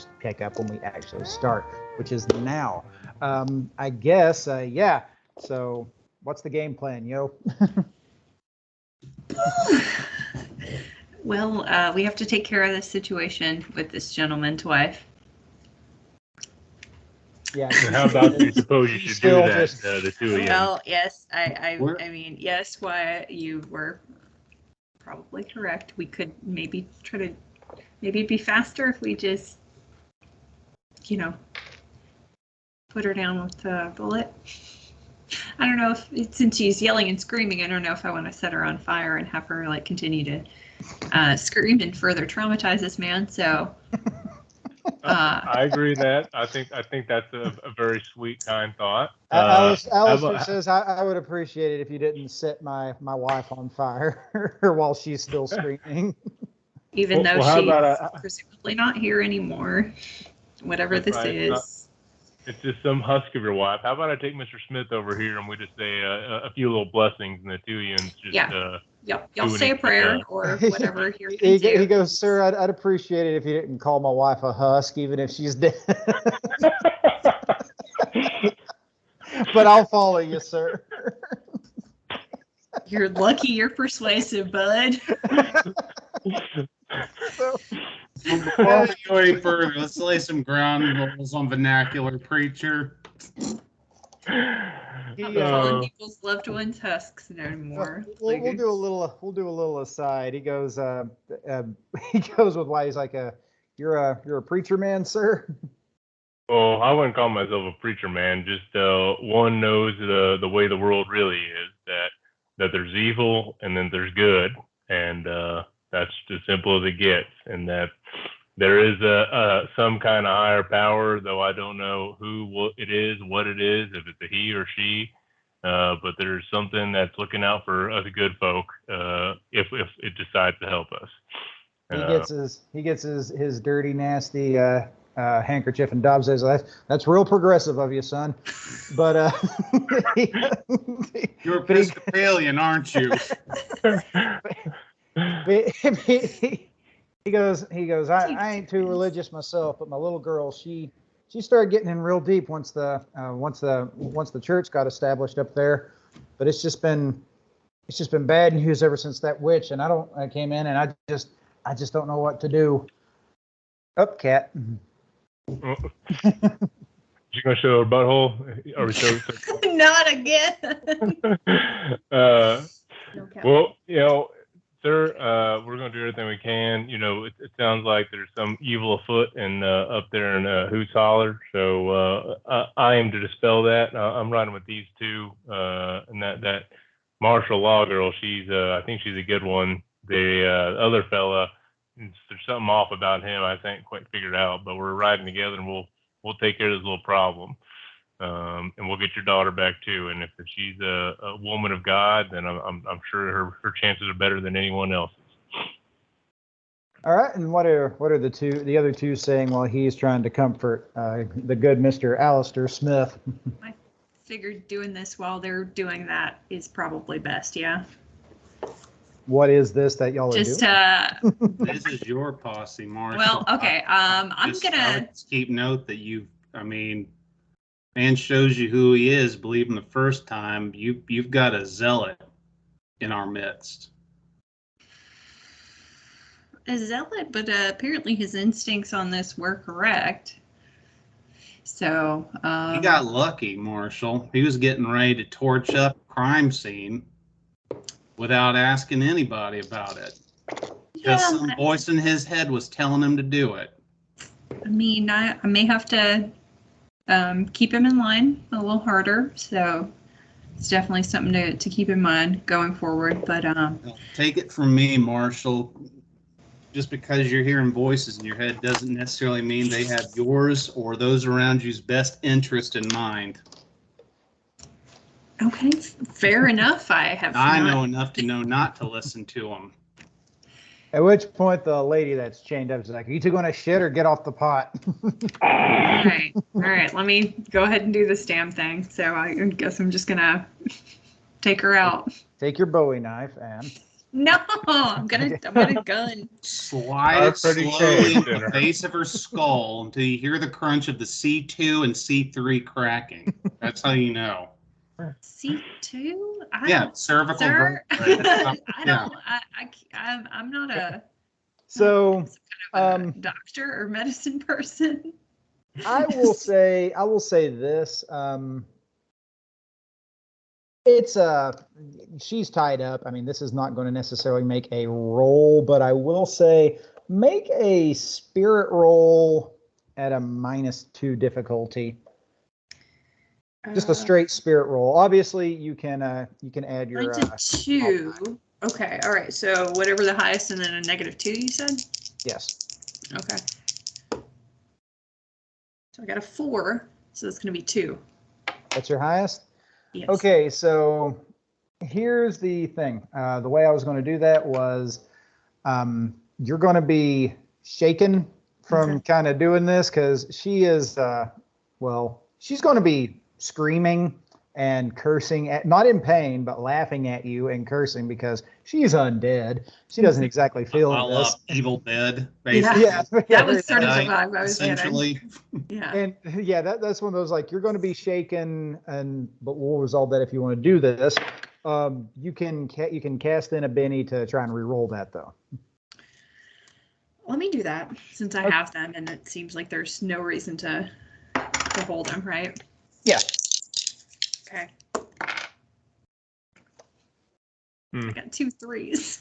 just pick up when we actually start, which is now. I guess, yeah. So what's the game plan, yo? Well, we have to take care of this situation with this gentleman's wife. Yeah. So how about you suppose you should do that, the two of you? Well, yes, I mean, yes, why you were probably correct. We could maybe try to, maybe be faster if we just, you know, put her down with a bullet. I don't know if, since she's yelling and screaming, I don't know if I want to set her on fire and have her like continue to scream and further traumatize this man. So I agree that. I think that's a very sweet, kind thought. Alistair says, I would appreciate it if you didn't set my wife on fire while she's still screaming. Even though she's presumably not here anymore, whatever this is. It's just some husk of your wife. How about I take Mr. Smith over here and we just say a few little blessings and the two of you and just y'all say a prayer or whatever. He goes, sir, I'd appreciate it if you didn't call my wife a husk, even if she's dead. But I'll follow you, sir. You're lucky you're persuasive, bud. Before we go any further, let's lay some ground rules on vernacular, preacher. Calling people's loved ones husks no more. We'll do a little aside. He goes with why he's like you're a preacher man, sir. Well, I wouldn't call myself a preacher man. Just one knows the way the world really is. That there's evil and then there's good, and that's as simple as it gets. And that there is some kind of higher power, though I don't know what it is, if it's a he or she. But there's something that's looking out for us good folk if it decides to help us. He gets his dirty, nasty handkerchief, and Dobbs says, "That's real progressive of you, son." But you're Episcopalian, aren't you? He goes. I ain't too religious myself, but my little girl, she started getting in real deep once the church got established up there. But it's just been bad news ever since that witch. And I came in and I just don't know what to do. Up, cat. You gonna show her butthole? Are we showing? Not again. Well, sir, we're going to do everything we can. It sounds like there's some evil afoot up there in Hoot's Holler. So I aim to dispel that. I'm riding with these two. And that martial law girl, I think she's a good one. The other fella, there's something off about him. I haven't quite figured out. But we're riding together, and we'll take care of this little problem. And we'll get your daughter back too. And if she's a woman of God, then I'm sure her chances are better than anyone else's. All right. And what are the other two saying while he's trying to comfort the good Mr. Alistair Smith? I figured doing this while they're doing that is probably best. Yeah. What is this that y'all are doing? This is your posse, Marshall. Well, okay. I'm gonna keep note that man shows you who he is. Believe him the first time. You've got a zealot in our midst. A zealot, but apparently his instincts on this were correct. So he got lucky, Marshall. He was getting ready to torch up a crime scene without asking anybody about it. Because some voice in his head was telling him to do it. I mean, I may have to keep him in line a little harder. So it's definitely something to keep in mind going forward. But take it from me, Marshall. Just because you're hearing voices in your head doesn't necessarily mean they have yours or those around you's best interest in mind. Okay, fair enough. I know enough to know not to listen to them. At which point the lady that's chained up is like, "Are you two going to shit or get off the pot?" All right. Let me go ahead and do this damn thing. So I guess I'm just gonna take her out. Take your Bowie knife and No, I'm gonna gun. Slide Are it pretty slowly safe, into the base of her skull until you hear the crunch of the C2 and C3 cracking. That's how you know. C2? Yeah, cervical Sir, vertebrae. Yeah. I'm not a So, doctor or medicine person. I will say this. It's she's tied up. I mean, this is not going to necessarily make a roll, but I will say make a spirit roll at a -2 difficulty. Just a straight spirit roll. Obviously, you can add your 2. Okay, all right. So whatever the highest, and then a -2. You said. Yes. Okay. So I got a 4. So it's going to be 2. That's your highest. Yes. Okay, so here's the thing. The way I was going to do that was you're going to be shaken from kind of doing this because she is, she's going to be screaming and cursing, not in pain, but laughing at you and cursing because she's undead. She doesn't exactly feel this. Evil Dead, basically. Yeah, that was sort of the vibe I was essentially. Yeah. And yeah, that's one of those like you're going to be shaken, but we'll resolve that if you want to do this. You can cast in a Benny to try and re-roll that though. Let me do that since I have them, and it seems like there's no reason to hold them, right? Yeah. Okay. I got 2 3s.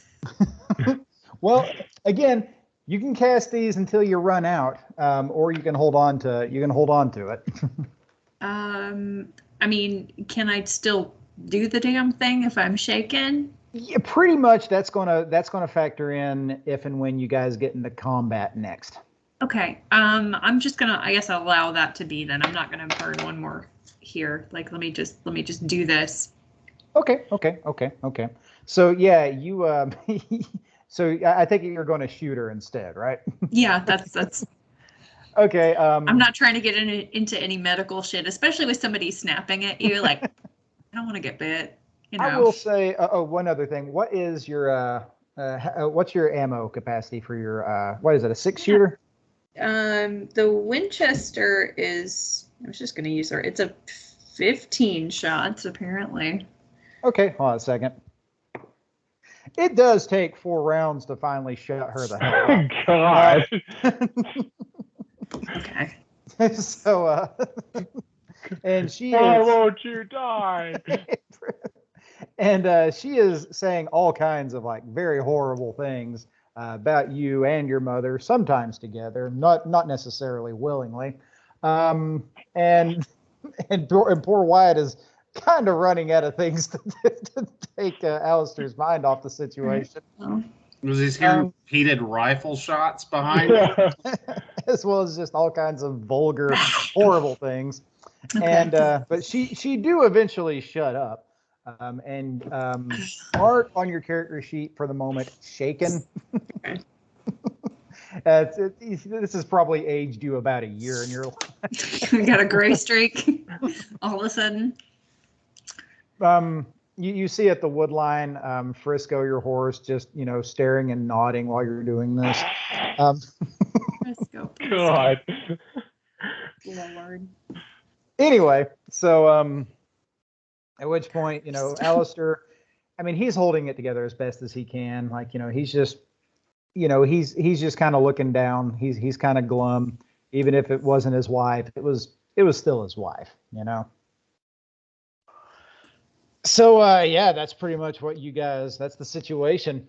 Well, again, you can cast these until you run out, or you can hold on to it. I mean, can I still do the damn thing if I'm shaken? Yeah, pretty much. That's gonna factor in if and when you guys get into combat next. Okay. I'm just gonna, I guess, allow that to be. Then I'm not gonna burn one more here. Like, let me just do this. Okay. So yeah, you. So I think you're going to shoot her instead, right? Yeah, that's. Okay. I'm not trying to get into any medical shit, especially with somebody snapping at you. Like, I don't want to get bit. You know. I will say. One other thing. What is your what's your ammo capacity for your what is it, a 6-shooter? The Winchester is. I was just gonna use her. It's a 15 shots apparently. Okay, hold on a second. It does take 4 rounds to finally shut her the hell up. God. Okay. So, and she Why is, won't you die? and she is saying all kinds of like very horrible things about you and your mother, sometimes together, not necessarily willingly. And poor Wyatt is kind of running out of things to take Alistair's mind off the situation. Was he hearing repeated rifle shots behind him? As well as just all kinds of vulgar, horrible things. Okay. And but she do eventually shut up. Mark on your character sheet for the moment, shaken. Okay. This has probably aged you about a year in your life. We got a gray streak all of a sudden. You see at the wood line, Frisco, your horse, just staring and nodding while you're doing this. Frisco. God. Lord. Anyway, so at which point, Alistair, I mean, he's holding it together as best as he can. Like, he's just, he's just kind of looking down. He's kind of glum, even if it wasn't his wife. It was still his wife, So yeah, that's pretty much what you guys. That's the situation.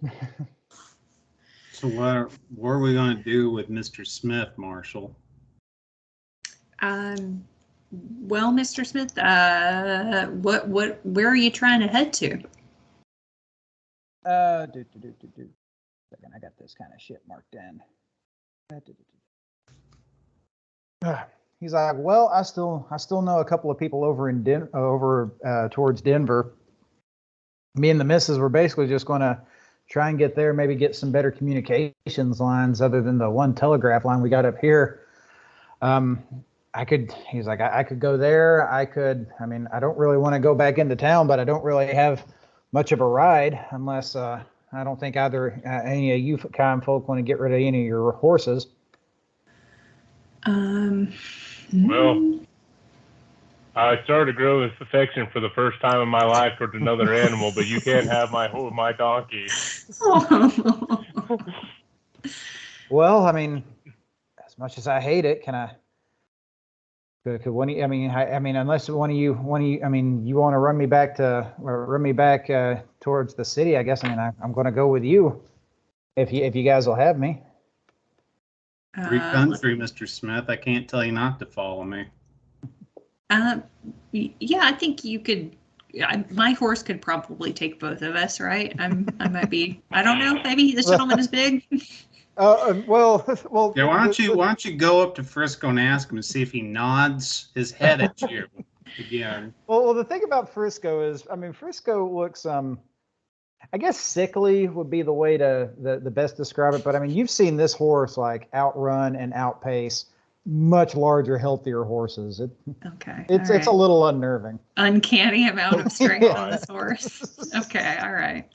So what are we going to do with Mr. Smith, Marshall? Well, Mr. Smith, where are you trying to head to? Second, I got this kind of shit marked in. He's like, well, I still know a couple of people over in towards Denver. Me and the missus were basically just going to try and get there, maybe get some better communications lines other than the one telegraph line we got up here. He's like, I could go there. I mean, I don't really want to go back into town, but I don't really have much of a ride unless I don't think either any of you kind folk want to get rid of any of your horses. Well, I started to grow this affection for the first time in my life towards another animal, but you can't have my donkey. Well, I mean, as much as I hate it, can I? Could one of you, I mean, unless one of you, I mean, you want to run me back towards the city, I guess. I mean, I'm going to go with you, if you guys will have me. Free country, Mr. Smith. I can't tell you not to follow me. Yeah, I think you could. My horse could probably take both of us, right? I might be. I don't know. Maybe this gentleman is big. Well. Yeah, why don't you go up to Frisco and ask him and see if he nods his head at you again? Well, the thing about Frisco is, I mean, Frisco looks, I guess sickly would be the way to the best describe it. But I mean, you've seen this horse like outrun and outpace much larger, healthier horses. Okay. It's a little unnerving. Uncanny amount of strength on this horse. Okay. All right.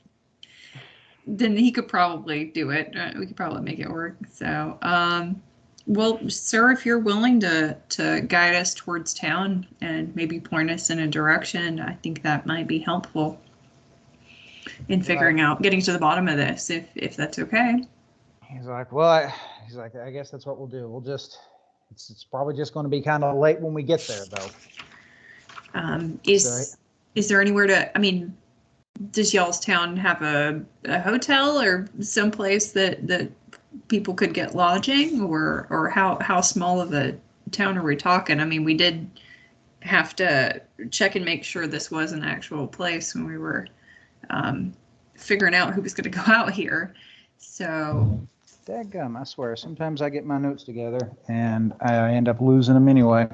Then he could probably do it. We could probably make it work. So, well, sir, if you're willing to guide us towards town and maybe point us in a direction, I think that might be helpful in figuring out, getting to the bottom of this, if that's okay. He's like, well, I guess that's what we'll do. We'll just, it's probably just going to be kind of late when we get there, though. Is there anywhere to, I mean, does y'all's town have a hotel or someplace that people could get lodging, or how small of a town are we talking? I mean, we did have to check and make sure this was an actual place when we were figuring out who was going to go out here. So. Dadgum, I swear, sometimes I get my notes together and I end up losing them anyway,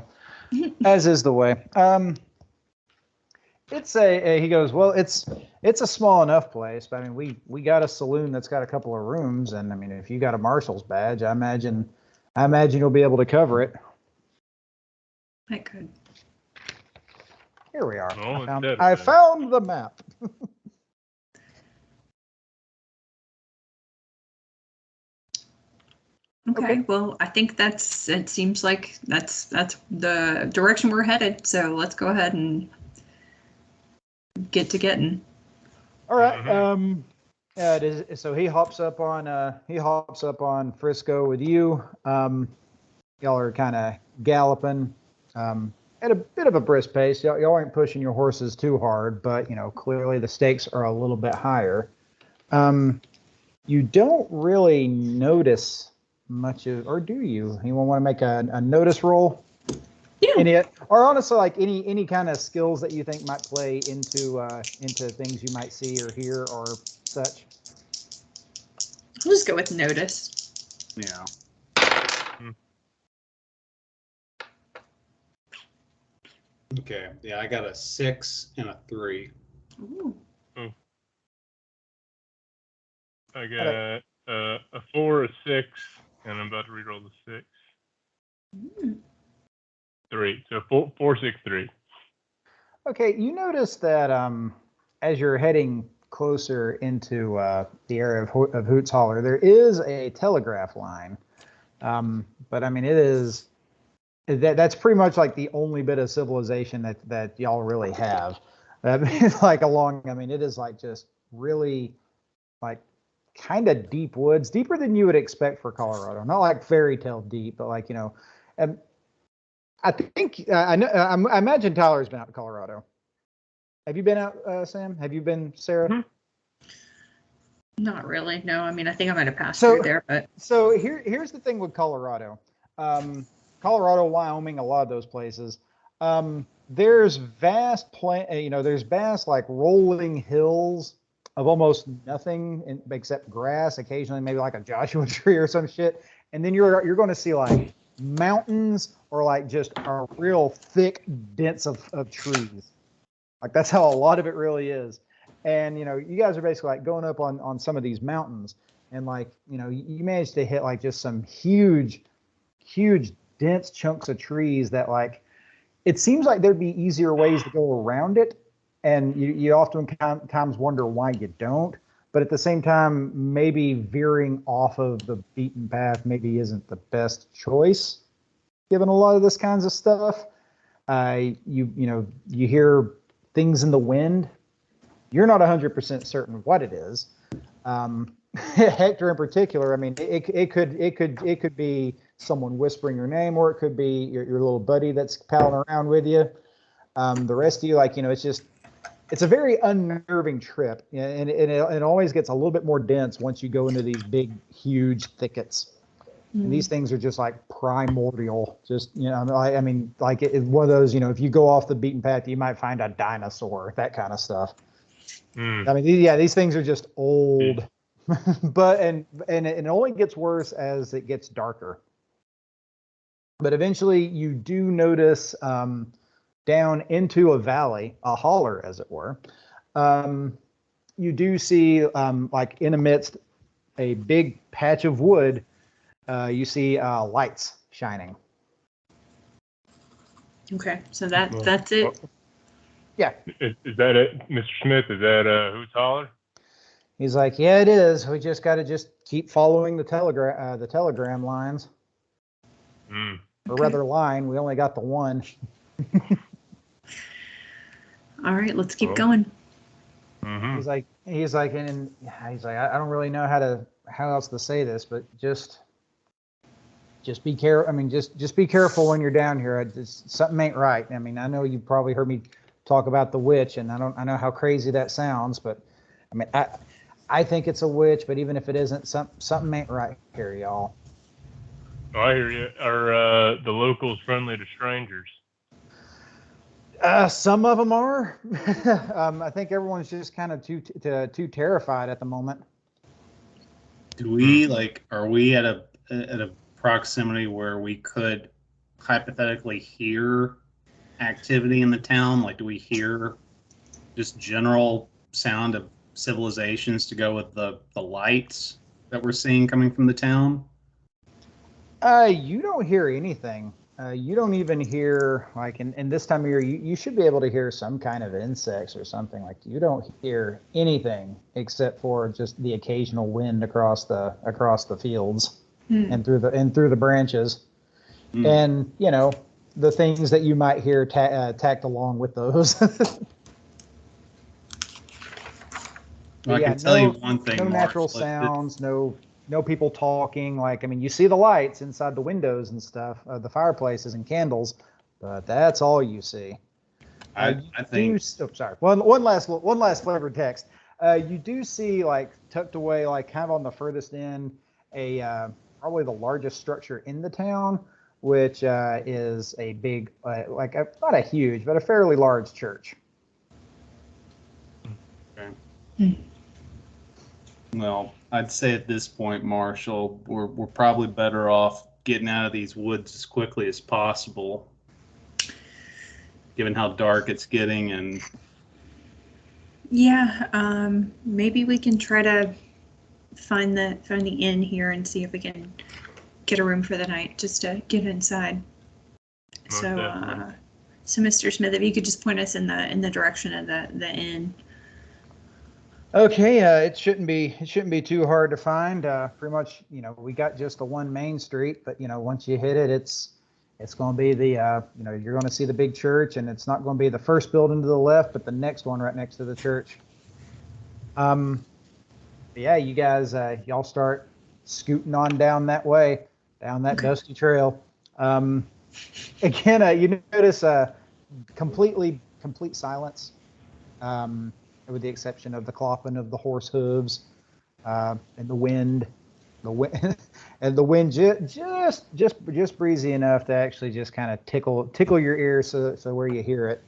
as is the way. It's he goes, well, it's a small enough place, but I mean, we got a saloon that's got a couple of rooms, and I mean, if you got a marshal's badge, I imagine you'll be able to cover it. I could. Here we are. Oh, I found the map. Okay, well, I think it seems like that's the direction we're headed. So let's go ahead and get to getting. All right. Yeah, it is. So he hops up on Frisco with you. Y'all are kind of galloping at a bit of a brisk pace. Y'all ain't pushing your horses too hard, but you know, clearly the stakes are a little bit higher. You don't really notice much of, or do you? Anyone want to make a notice roll? Yeah. Or honestly, like any kind of skills that you think might play into things you might see or hear or such. I'll just go with notice. Yeah. Okay. Yeah, I got a 6 and a 3. Ooh. I got a 4, a 6, and I'm about to reroll the 6. 3. So 4, 6, 3. Okay, you notice that as you're heading closer into the area of Hoot's Holler, there is a telegraph line. But I mean, that's pretty much like the only bit of civilization that y'all really have. Like it is like just really like kind of deep woods, deeper than you would expect for Colorado. Not like fairy tale deep, but like, you know, I think I imagine Tyler's been out to Colorado. Have you been out, Sam? Have you been, Sarah? Mm-hmm. Not really. No, I mean, I think I might have passed through there, but. So here's the thing with Colorado. Colorado, Wyoming, a lot of those places. There's vast like rolling hills of almost nothing except grass, occasionally maybe like a Joshua tree or some shit. And then you're going to see like mountains or like just a real thick dense of trees. Like that's how a lot of it really is. And, you know, you guys are basically like going up on some of these mountains and like, you know, you managed to hit like just some huge dense chunks of trees that like, it seems like there'd be easier ways to go around it. And you often times wonder why you don't. but at the same time, maybe veering off of the beaten path maybe isn't the best choice, given a lot of this kinds of stuff. You hear things in the wind. You're not 100% certain what it is. Hector in particular, I mean, it could be someone whispering your name, or it could be your little buddy that's palling around with you. The rest of you, it's a very unnerving trip, and it always gets a little bit more dense once you go into these big, huge thickets. And these things are just like primordial. Just, I mean, like it's one of those, if you go off the beaten path, you might find a dinosaur, that kind of stuff. I mean, these things are just old, but and it only gets worse as it gets darker. But eventually, you do notice down into a valley, a holler, as it were. You do see, like in amidst a big patch of wood, you see lights shining. Okay, so that's it. Yeah. Is that it, Mr. Smith? Is that Hoot's Holler? He's like, yeah, it is. We just got to keep following the telegram lines. Or rather, line. We only got the one. All right, let's keep going. He's like, I don't really know how else to say this, but just be careful. I mean, just be careful when you're down here. Something ain't right. I mean, I know you probably heard me talk about the witch, and I know how crazy that sounds, but I mean, I think it's a witch, but even if it isn't, something ain't right here, y'all. Oh, I hear you. Are the locals friendly to strangers? Some of them are. I think everyone's just kind of too terrified at the moment. Do we are we at a proximity where we could hypothetically hear activity in the town? Like, do we hear just general sound of civilizations to go with the lights that we're seeing coming from the town? You don't hear anything. You don't even hear, like, in this time of year, you should be able to hear some kind of insects or something. Like, you don't hear anything except for just the occasional wind across the fields and through the branches, and the things that you might hear tacked along with those. Well, I can tell you one thing. No natural sounds, no people talking. Like, I mean, you see the lights inside the windows and stuff, the fireplaces and candles, but that's all you see. I think. Sorry. One last flavored text. You do see, like, tucked away, like kind of on the furthest end, probably the largest structure in the town, which is a big, not a huge, but a fairly large church. Okay. Well, I'd say at this point, Marshall, we're probably better off getting out of these woods as quickly as possible, given how dark it's getting. And yeah, maybe we can try to find the inn here and see if we can get a room for the night, just to get inside. So Mr. Smith, if you could just point us in the direction of the inn. Okay, it shouldn't be too hard to find. Pretty much, we got just the one main street, but once you hit it, it's going to be the you're going to see the big church, and it's not going to be the first building to the left, but the next one right next to the church. Yeah, you guys, y'all start scooting on down that way, down that dusty trail. Again, you notice complete silence. With the exception of the clopping of the horse hooves, and the wind, and the wind just breezy enough to actually just kind of tickle your ears, so where you hear it.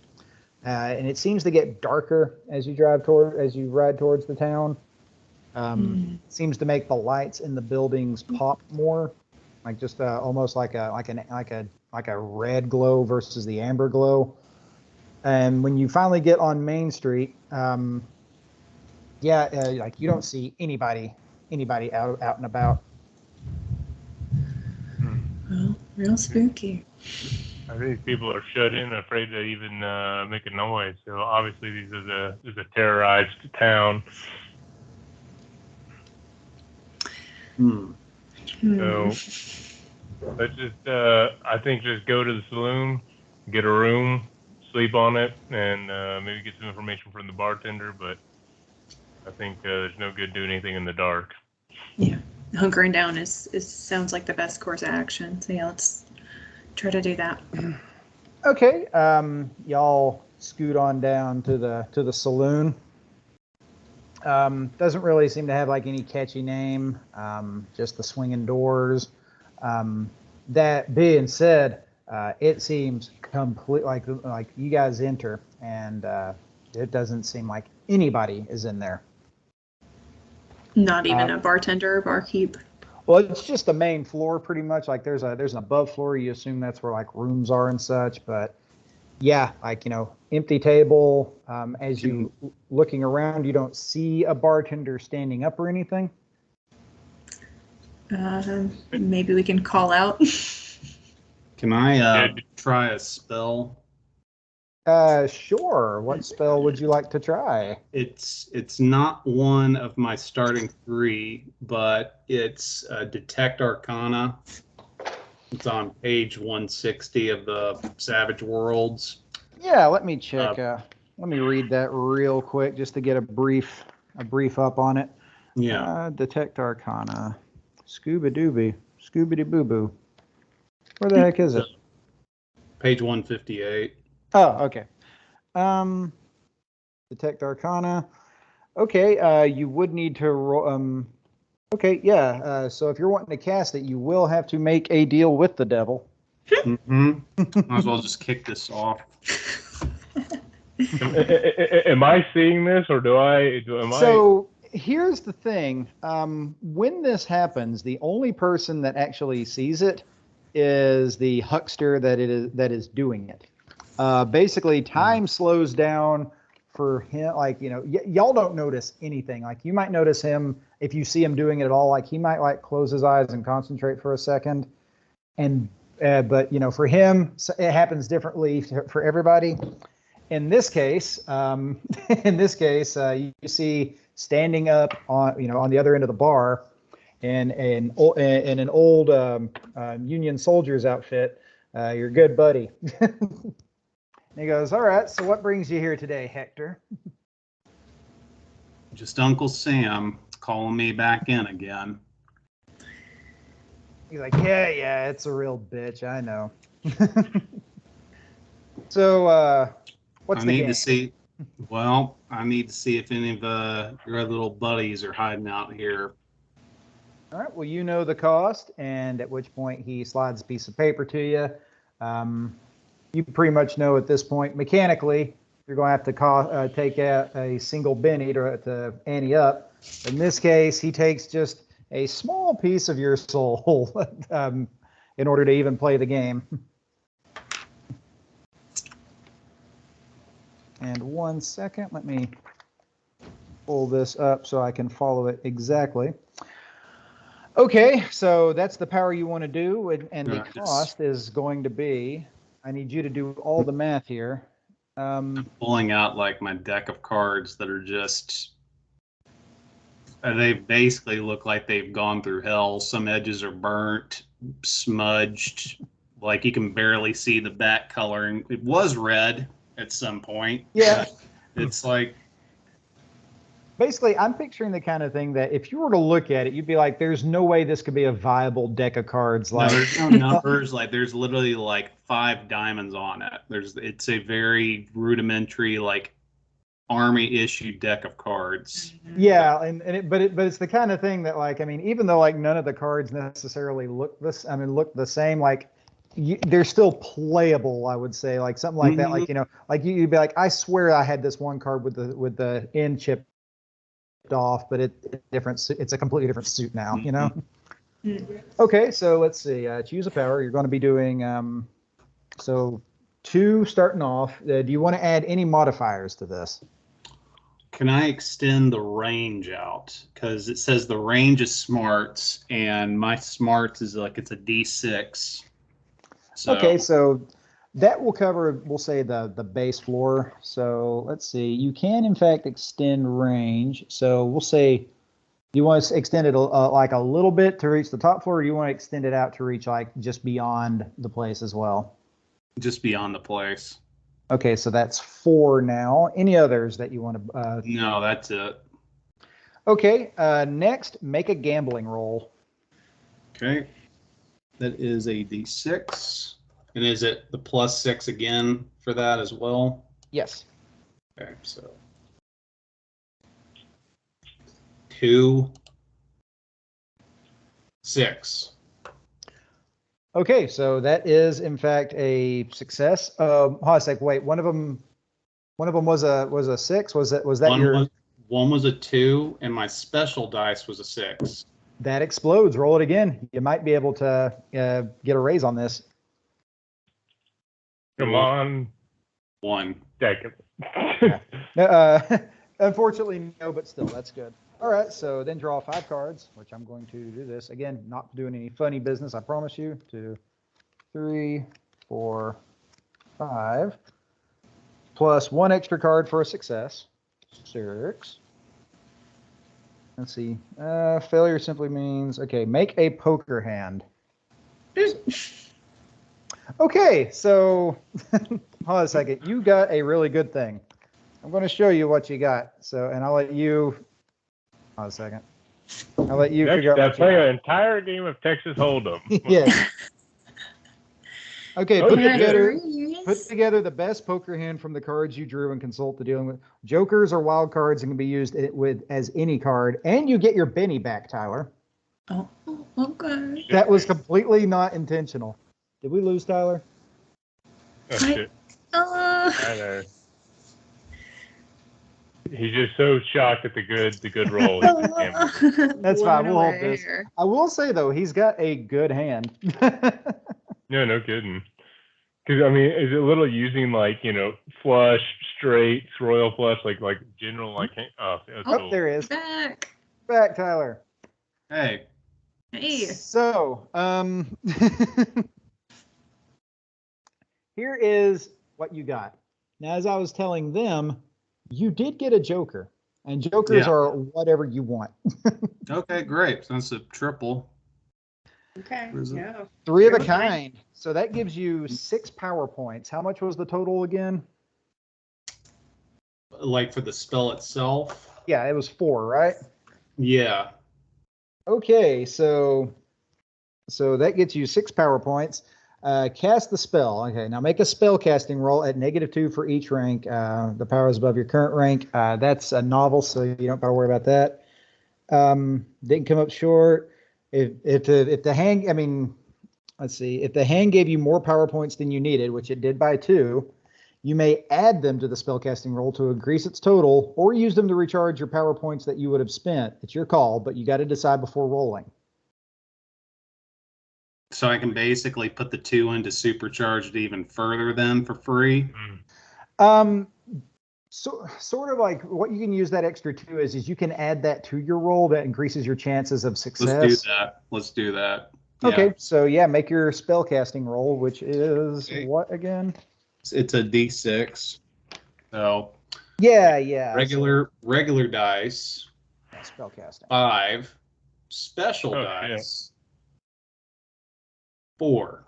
And it seems to get darker as you ride towards the town. It seems to make the lights in the buildings pop more, like just almost like a red glow versus the amber glow. And when you finally get on Main Street, like you don't see anybody out and about. Well, real spooky. I think people are shut in, afraid to even make a noise. So obviously, this is a terrorized town. So let's just, I think just go to the saloon, get a room, sleep on it, and maybe get some information from the bartender. But I think there's no good doing anything in the dark. Yeah, hunkering down is sounds like the best course of action. So yeah, let's try to do that. Okay, y'all scoot on down to the saloon. Doesn't really seem to have like any catchy name. Just the swinging doors. That being said, it seems complete like you guys enter, and it doesn't seem like anybody is in there. Not even a bartender or barkeep. Well, it's just the main floor, pretty much. Like there's an above floor. You assume that's where like rooms are and such, but yeah, like empty table. As you looking around, you don't see a bartender standing up or anything. Maybe we can call out. Can I try a spell? Sure. What spell would you like to try? It's not one of my starting 3, but it's Detect Arcana. It's on page 160 of the Savage Worlds. Yeah, let me check. Let me read that real quick just to get a brief up on it. Yeah. Detect Arcana. Scooby Dooby. Scooby Boo Boo. Where the heck is it? Page 158. Oh, okay. Detect Arcana. Okay, you would need to roll. Okay, yeah. So if you're wanting to cast it, you will have to make a deal with the devil. Might as well just kick this off. Am I seeing this, or am I? So here's the thing. When this happens, the only person that actually sees it is the huckster that is doing it. Basically, time slows down for him. Like y'all don't notice anything. Like you might notice him if you see him doing it at all. Like he might like close his eyes and concentrate for a second, and but for him, it happens differently for everybody. In this case, you see standing up on the other end of the bar, in an old Union soldier's outfit, your good buddy. And he goes, "All right, so what brings you here today, Hector?" Just Uncle Sam calling me back in again. He's like, yeah, it's a real bitch, I know. So, what's the game? I need to see if any of your other little buddies are hiding out here. All right, well, you know the cost, and at which point he slides a piece of paper to you. You pretty much know at this point, mechanically, you're going to have to take out a single Benny to ante up. In this case, he takes just a small piece of your soul in order to even play the game. And 1 second, let me pull this up so I can follow it exactly. Okay, so that's the power you want to do, and the cost is going to be, I need you to do all the math here. I'm pulling out like my deck of cards that are just, they basically look like they've gone through hell. Some edges are burnt, smudged, like you can barely see the back coloring. It was red at some point. Yeah. It's like, basically, I'm picturing the kind of thing that if you were to look at it, you'd be like, there's no way this could be a viable deck of cards. Like, no, there's no numbers. Like, there's literally like 5 diamonds on it. It's a very rudimentary, like, army issue deck of cards. Yeah, but it's the kind of thing that, like, I mean, even though like none of the cards necessarily look the same, like they're still playable, I would say, like something like that. Like, like you'd be like, I swear I had this one card with the end chipped off, but it's a completely different suit now, Okay, so let's see. Choose a power. You're going to be doing so 2 starting off. Do you want to add any modifiers to this? Can I extend the range out? Because it says the range is smarts, and my smarts is like it's a D6. So. Okay, so that will cover, we'll say, the base floor. So let's see. You can, in fact, extend range. So we'll say Do you want to extend it like a little bit to reach the top floor, or do you want to extend it out to reach like just beyond the place as well? Just beyond the place. Okay, so that's 4 now. Any others that you want to? No, that's it. Okay, next, make a gambling roll. Okay. That is a D6. And is it the +6 again for that as well? Yes. Okay, so 2, 6. Okay, so that is in fact a success. Hold on a sec. Wait, one of them was a 6. Was that One was a 2, and my special dice was a 6. That explodes. Roll it again. You might be able to get a raise on this. Come on. 1. Second. Unfortunately, no, but still, that's good. All right, so then draw 5 cards, which I'm going to do this. Again, not doing any funny business, I promise you. 2, 3, 4, 5. Plus 1 extra card for a success. 6. Let's see. Failure simply means, okay, make a poker hand. Okay, so hold on a second. You got a really good thing. I'm going to show you what you got. So, and I'll let you. Hold on a second. I'll let you figure out what you play got. an entire game of Texas Hold'em. Yes. Okay, Oh, put yeah. together the best poker hand from the cards you drew and consult the dealing with. Jokers or wild cards and can be used as any card, and you get your Benny back, Tyler. Oh, okay. That was completely not intentional. Did we lose Tyler? Oh, shit. I know. He's just so shocked at the good roll. That's fine. We'll hold this. I will say though, he's got a good hand. No kidding. Because I mean, is it little using like flush, straights, royal flush, like general like? Oh, cool. There he is. Back, Tyler. Hey. So, here is what you got. Now, as I was telling them, you did get a joker, and jokers are whatever you want. Okay, great. So that's a triple. Okay. Yeah. 3 of a kind. So that gives you 6 power points. How much was the total again? Like for the spell itself? Yeah, it was 4, right? Yeah. Okay, so that gets you 6 power points. Cast the spell. Okay, now make a spell casting roll at -2 for each rank. The power is above your current rank. That's a novel, so you don't gotta worry about that. Didn't come up short. If the hand, I mean, let's see. If the hand gave you more power points than you needed, which it did by 2, you may add them to the spellcasting roll to increase its total, or use them to recharge your power points that you would have spent. It's your call, but you got to decide before rolling. So I can basically put the 2 in to supercharge it even further then for free? So sort of like what you can use that extra 2 is you can add that to your roll that increases your chances of success. Let's do that. Okay, so yeah, make your spellcasting roll, which is what again? It's a D6. So yeah. Regular dice. Spellcasting. 5. Special dice. 4.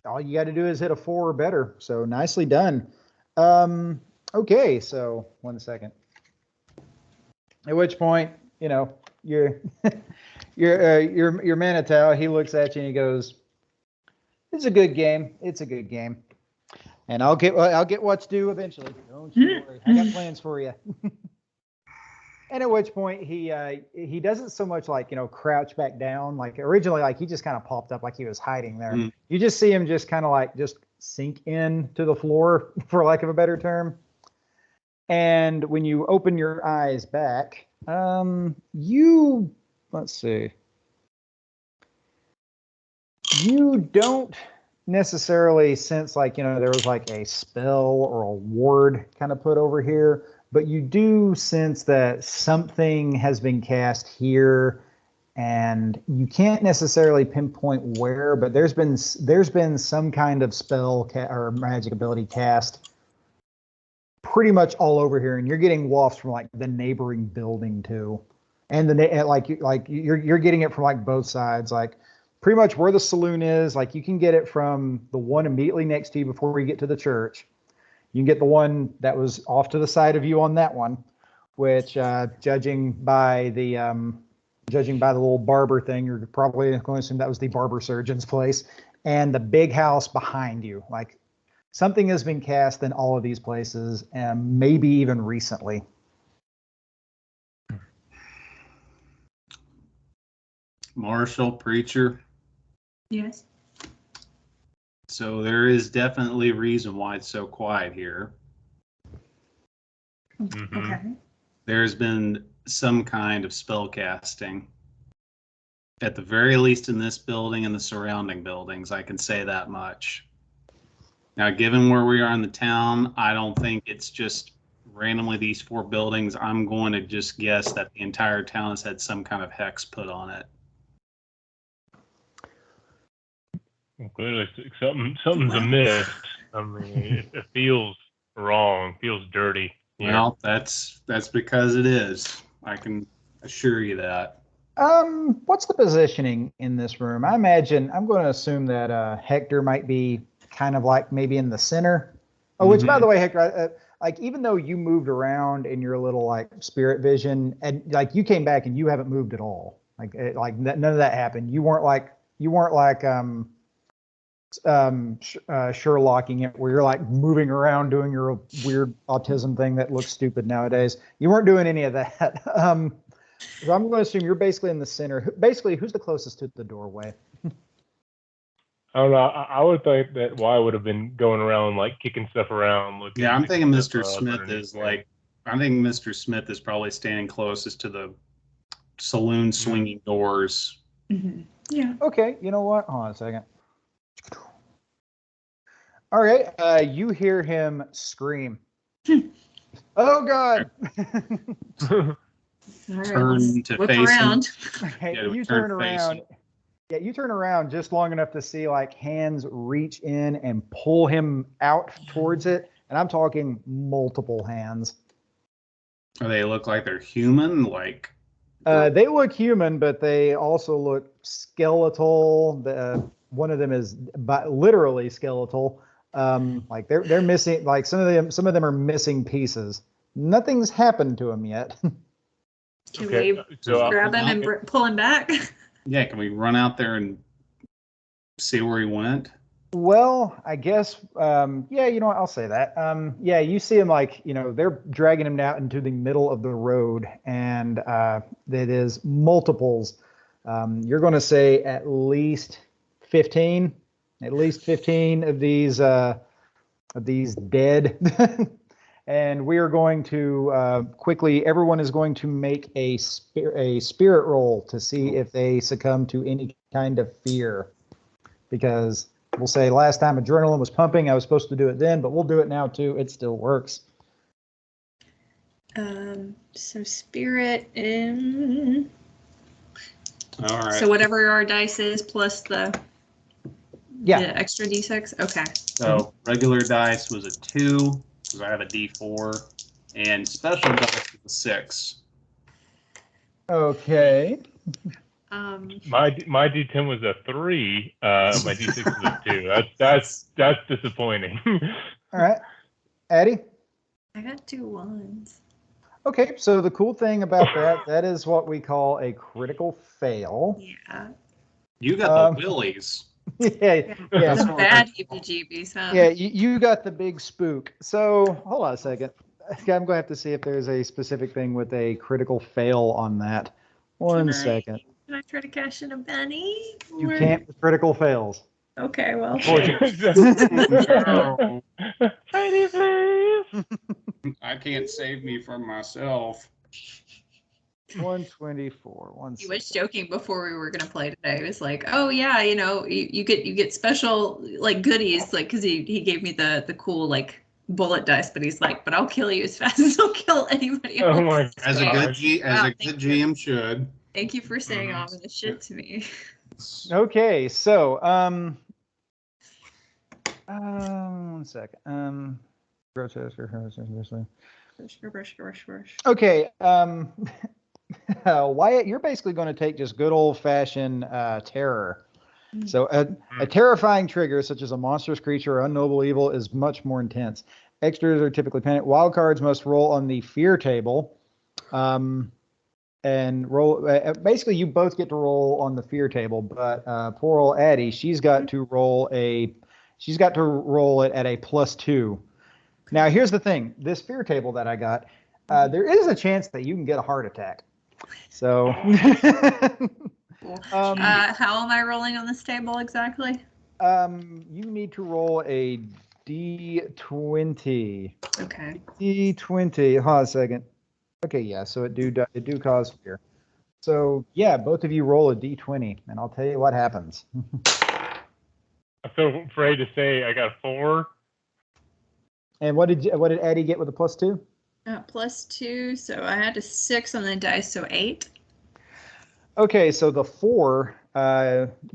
All you got to do is hit a 4 or better. So nicely done. Okay, so 1 second. At which point, your Manitow, he looks at you and he goes, "It's a good game. It's a good game, and I'll get what's due eventually. Don't you worry. I got plans for you." And at which point he doesn't so much like crouch back down like originally, like he just kind of popped up like he was hiding there. You just see him just kind of like just sink in to the floor, for lack of a better term. And when you open your eyes back, let's see. You don't necessarily sense like, there was like a spell or a ward kind of put over here, but you do sense that something has been cast here, and you can't necessarily pinpoint where, but there's been some kind of spell or magic ability cast pretty much all over here, and you're getting wafts from like the neighboring building too. and you're getting it from like both sides, like pretty much where the saloon is. Like you can get it from the one immediately next to you before you get to the church. You can get the one that was off to the side of you on that one, which judging by the little barber thing, you're probably going to assume that was the barber surgeon's place, and the big house behind you. Like something has been cast in all of these places, and maybe even recently. Marshall, preacher. Yes. So there is definitely a reason why it's so quiet here. Okay. There's been some kind of spell casting. At the very least in this building and the surrounding buildings, I can say that much. Now, given where we are in the town, I don't think it's just randomly these 4 buildings. I'm going to just guess that the entire town has had some kind of hex put on it. Clearly, something's amiss. I mean, it feels wrong, feels dirty. Yeah. Well, that's because it is. I can assure you that. What's the positioning in this room? I'm going to assume that Hector might be kind of like maybe in the center. Oh, which by the way, Hector, like even though you moved around in your little like spirit vision, and like you came back and you haven't moved at all. Like none of that happened. You weren't like Sherlocking it where you're like moving around doing your weird autism thing that looks stupid nowadays. You weren't doing any of that. So I'm going to assume you're basically in the center. Basically, who's the closest to the doorway? I don't know. I would think that Y would have been going around like kicking stuff around. Looking, Yeah, I'm thinking Mr. stuff Smith is like. I think Mr. Smith is probably standing closest to the saloon swinging doors. Mm-hmm. Yeah. Okay. You know what? Hold on a second. All right. You hear him scream. Oh God. All right, Turn to whip face around. Okay, Yeah, you turn turn around. facing. Yeah, you turn around just long enough to see like hands reach in and pull him out towards it, and I'm talking multiple hands. They look like they're human, like. They look human, but they also look skeletal. One of them is literally skeletal. Like they're missing. Like some of them are missing pieces. Nothing's happened to them yet. Can we grab him and pull him back? Yeah, can we run out there and see where he went? Well, I guess, yeah, you know what, I'll say that. Yeah, you see him like, they're dragging him out into the middle of the road, and it is multiples. You're going to say at least 15 of these dead. And we are going to quickly, everyone is going to make a spirit roll to see if they succumb to any kind of fear. Because we'll say last time adrenaline was pumping, I was supposed to do it then, but we'll do it now too. It still works. So spirit in. All right. So whatever our dice is plus the extra d6. Okay. So regular dice was a 2. Because I have a D4, and special dice is a 6. Okay. My D10 was a 3. My D6 was a 2. That's disappointing. All right, Addie. I got 2 1s. Okay, so the cool thing about that is what we call a critical fail. Yeah. You got the willies. Yeah. Some bad heebie-jeebies, huh? Yeah, you got the big spook. So hold on a second. I'm going to have to see if there's a specific thing with a critical fail on that. One second. Can I try to cash in a Benny? You can't with critical fails. Okay, well. Heidi, please. I can't save me from myself. 124. He was joking before we were gonna play today. He was like, "Oh yeah, you get special like goodies, like because he gave me the cool like bullet dice, but he's like, but I'll kill you as fast as I'll kill anybody else." Oh my As a good GM should. Thank you for saying all of this shit to me. Okay, so 1 second. Okay, Wyatt, you're basically going to take just good old-fashioned terror. So a terrifying trigger, such as a monstrous creature or unknowable evil, is much more intense. Extras are typically panic. Wild cards must roll on the fear table. And roll. Basically, you both get to roll on the fear table, but poor old Addie, she's got to roll it at a +2. Now, here's the thing: this fear table that I got, there is a chance that you can get a heart attack. So, how am I rolling on this table exactly? you need to roll a D20. Okay. D20. Hold on a second. Okay, yeah. So it do cause fear. So yeah, both of you roll a D20, and I'll tell you what happens. I feel afraid to say I got a 4. And what did Addie get with a +2? +2. So I had a 6 on the dice, so 8. Okay, so the 4,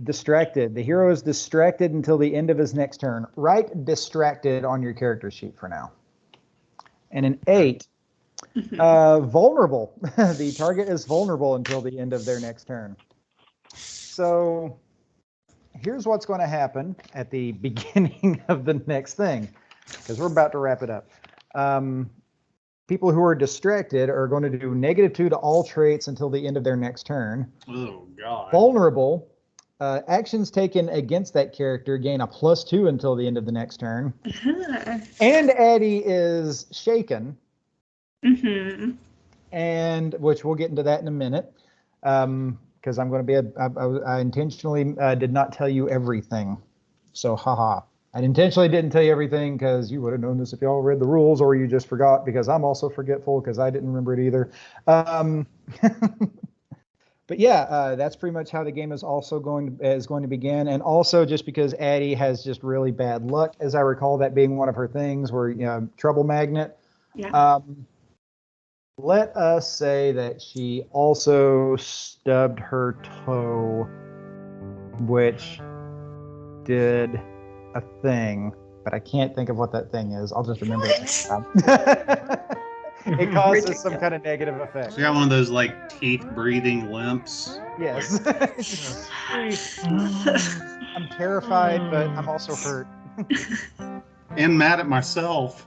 distracted. The hero is distracted until the end of his next turn. Write distracted on your character sheet for now. And an 8, vulnerable. The target is vulnerable until the end of their next turn. So here's what's going to happen at the beginning of the next thing, because we're about to wrap it up. People who are distracted are going to do -2 to all traits until the end of their next turn. Oh, God. Vulnerable. Actions taken against that character gain a +2 until the end of the next turn. And Addie is shaken. Mm-hmm. And which we'll get into that in a minute. Because I'm going to be I intentionally did not tell you everything. So, haha. I intentionally didn't tell you everything because you would have known this if y'all read the rules, or you just forgot, because I'm also forgetful because I didn't remember it either. But yeah, that's pretty much how the game is going to begin. And also just because Addie has just really bad luck, as I recall that being one of her things, where trouble magnet. Yeah. Let us say that she also stubbed her toe, which did a thing, but I can't think of what that thing is. I'll just remember it next time. It causes some kind of negative effect. She got one of those like teeth breathing limps. Yes. I'm terrified, but I'm also hurt. And mad at myself.